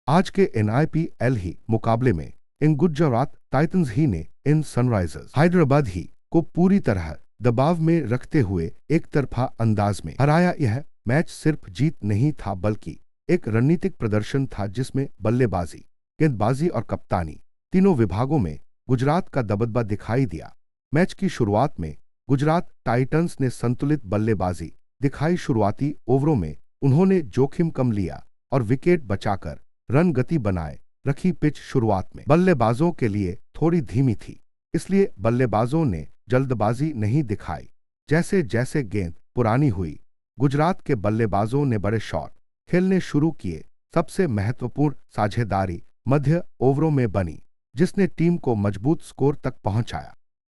आज के NIPL ही मुकाबले में इन गुजरात टाइटंस ही ने इन सनराइजर्स हैदराबाद ही को पूरी तरह दबाव में रखते हुए एक तरफा अंदाज में हराया। यह मैच सिर्फ जीत नहीं था बल्कि एक रणनीतिक प्रदर्शन था जिसमें बल्लेबाजी, गेंदबाजी और कप्तानी तीनों विभागों में गुजरात का दबदबा दिखाई दिया। मैच की शुरुआत में गुजरात टाइटंस ने संतुलित बल्लेबाजी दिखाई। शुरुआती ओवरों में उन्होंने जोखिम कम लिया और विकेट बचाकर रन गति बनाए रखी। पिच शुरुआत में बल्लेबाजों के लिए थोड़ी धीमी थी, इसलिए बल्लेबाजों ने जल्दबाजी नहीं दिखाई। जैसे जैसे गेंद पुरानी हुई, गुजरात के बल्लेबाजों ने बड़े शॉट खेलने शुरू किए। सबसे महत्वपूर्ण साझेदारी मध्य ओवरों में बनी, जिसने टीम को मजबूत स्कोर तक पहुंचाया।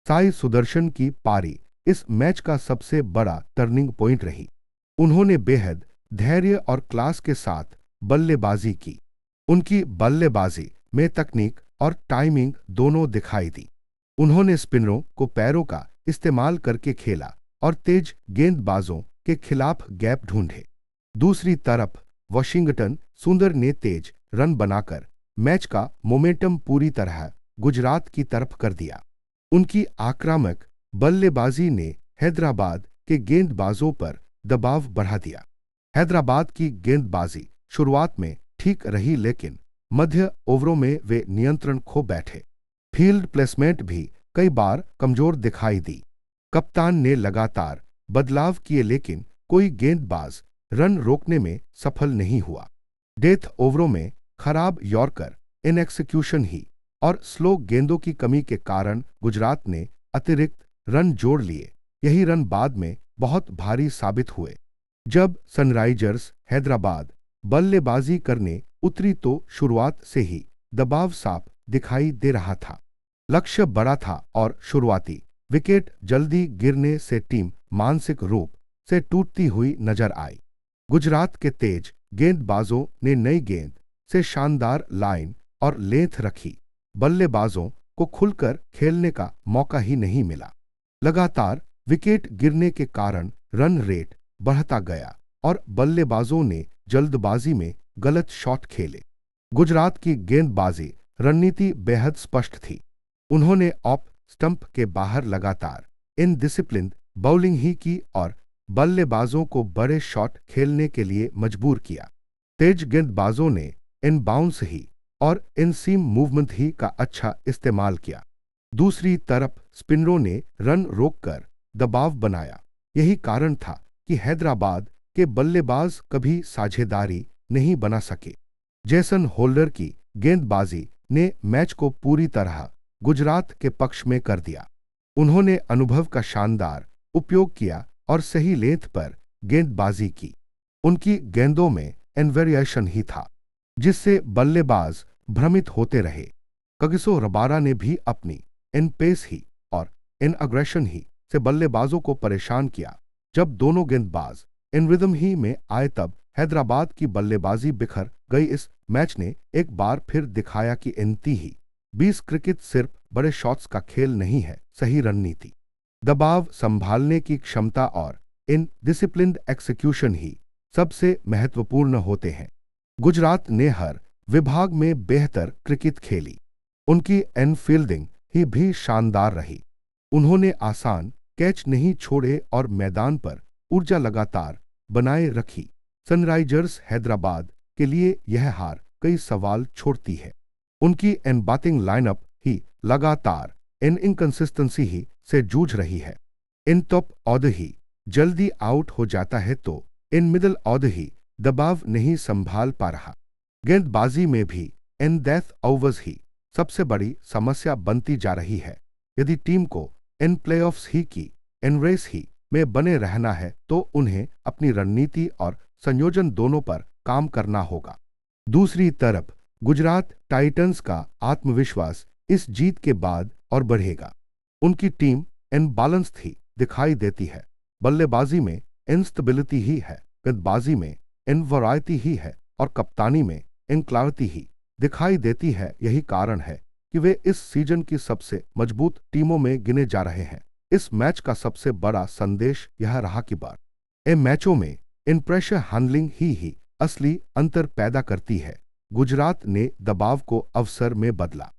साई सुदर्शन की पारी इस मैच का सबसे बड़ा टर्निंग पॉइंट रही। उन्होंने बेहद धैर्य और क्लास के साथ बल्लेबाजी की। उनकी बल्लेबाजी में तकनीक और टाइमिंग दोनों दिखाई दी। उन्होंने स्पिनरों को पैरों का इस्तेमाल करके खेला और तेज गेंदबाजों के खिलाफ गैप ढूंढे। दूसरी तरफ वाशिंगटन सुंदर ने तेज रन बनाकर मैच का मोमेंटम पूरी तरह गुजरात की तरफ कर दिया। उनकी आक्रामक बल्लेबाजी ने हैदराबाद के गेंदबाजों पर दबाव बढ़ा दिया। हैदराबाद की गेंदबाजी शुरुआत में ठीक रही, लेकिन मध्य ओवरों में वे नियंत्रण खो बैठे। फील्ड प्लेसमेंट भी कई बार कमजोर दिखाई दी। कप्तान ने लगातार बदलाव किए, लेकिन कोई गेंदबाज रन रोकने में सफल नहीं हुआ। डेथ ओवरों में खराब यॉर्कर, इन एक्सिक्यूशन ही और स्लो गेंदों की कमी के कारण गुजरात ने अतिरिक्त रन जोड़ लिए। यही रन बाद में बहुत भारी साबित हुए। जब सनराइजर्स हैदराबाद बल्लेबाजी करने उतरी तो शुरुआत से ही दबाव साफ दिखाई दे रहा था। लक्ष्य बड़ा था और शुरुआती विकेट जल्दी गिरने से टीम मानसिक रूप से टूटती हुई नजर आई। गुजरात के तेज गेंदबाजों ने नई गेंद से शानदार लाइन और लेंथ रखी। बल्लेबाजों को खुलकर खेलने का मौका ही नहीं मिला। लगातार विकेट गिरने के कारण रन रेट बढ़ता गया और बल्लेबाजों ने जल्दबाजी में गलत शॉट खेले। गुजरात की गेंदबाजी रणनीति बेहद स्पष्ट थी। उन्होंने ऑफ स्टंप के बाहर लगातार इनडिसिप्लिन्ड बॉलिंग ही की और बल्लेबाजों को बड़े शॉट खेलने के लिए मजबूर किया। तेज गेंदबाजों ने इन बाउंस ही और इन सीम मूवमेंट ही का अच्छा इस्तेमाल किया। दूसरी तरफ स्पिनरों ने रन रोककर दबाव बनाया। यही कारण था कि हैदराबाद के बल्लेबाज कभी साझेदारी नहीं बना सके। जेसन होल्डर की गेंदबाजी ने मैच को पूरी तरह गुजरात के पक्ष में कर दिया। उन्होंने अनुभव का शानदार उपयोग किया और सही लेंथ पर गेंदबाजी की। उनकी गेंदों में वेरिएशन ही था, जिससे बल्लेबाज भ्रमित होते रहे। कगिसो रबाडा ने भी अपनी इन पेस ही और इन अग्रेशन ही से बल्लेबाजों को परेशान किया। जब दोनों गेंदबाज इन रिदम ही में आए तब हैदराबाद की बल्लेबाजी बिखर गई। इस मैच ने एक बार फिर दिखाया कि इनती ही 20 क्रिकेट सिर्फ बड़े शॉट्स का खेल नहीं है। सही रणनीति, दबाव संभालने की क्षमता और इन डिसिप्लिन्ड एक्सिक्यूशन ही सबसे महत्वपूर्ण होते हैं। गुजरात ने हर विभाग में बेहतर क्रिकेट खेली। उनकी एन फील्डिंग ही भी शानदार रही। उन्होंने आसान कैच नहीं छोड़े और मैदान पर ऊर्जा लगातार बनाए रखी। सनराइजर्स हैदराबाद के लिए यह हार कई सवाल छोड़ती है। उनकी इन बैटिंग लाइनअप ही लगातार इन इनकंसिस्टेंसी ही से जूझ रही है। इन टॉप ऑर्डर ही जल्दी आउट हो जाता है तो इन मिडिल ऑर्डर ही दबाव नहीं संभाल पा रहा। गेंदबाजी में भी इन डेथ ओवर्स ही सबसे बड़ी समस्या बनती जा रही है। यदि टीम को इन प्लेऑफ्स ही की इन रेस ही में बने रहना है तो उन्हें अपनी रणनीति और संयोजन दोनों पर काम करना होगा। दूसरी तरफ गुजरात टाइटंस का आत्मविश्वास इस जीत के बाद और बढ़ेगा। उनकी टीम इन बैलेंस्ड ही दिखाई देती है। बल्लेबाजी में इंस्टेबिलिटी ही है, गेंदबाजी में इन वैरायटी ही है और कप्तानी में इन क्लैरिटी ही दिखाई देती है। यही कारण है कि वे इस सीजन की सबसे मजबूत टीमों में गिने जा रहे हैं। इस मैच का सबसे बड़ा संदेश यह रहा कि इन मैचों में इन प्रेशर हैंडलिंग ही असली अंतर पैदा करती है। गुजरात ने दबाव को अवसर में बदला,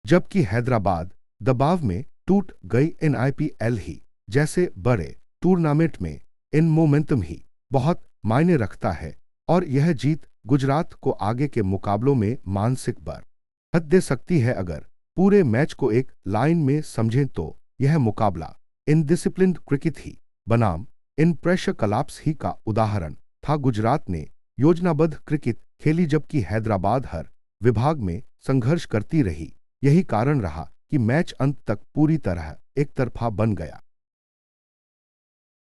जबकि हैदराबाद दबाव में टूट गई। इन IPL ही जैसे बड़े टूर्नामेंट में इन मोमेंटम ही बहुत मायने रखता है और यह जीत गुजरात को आगे के मुकाबलों में मानसिक बढ़त दे सकती है। अगर पूरे मैच को एक लाइन में समझें तो यह मुकाबला इनडिसिप्लिन्ड क्रिकेट ही बनाम इन प्रेशर कलाप्स ही का उदाहरण था। गुजरात ने योजनाबद्ध क्रिकेट खेली जबकि हैदराबाद हर विभाग में संघर्ष करती रही। यही कारण रहा कि मैच अंत तक पूरी तरह एक तरफा बन गया।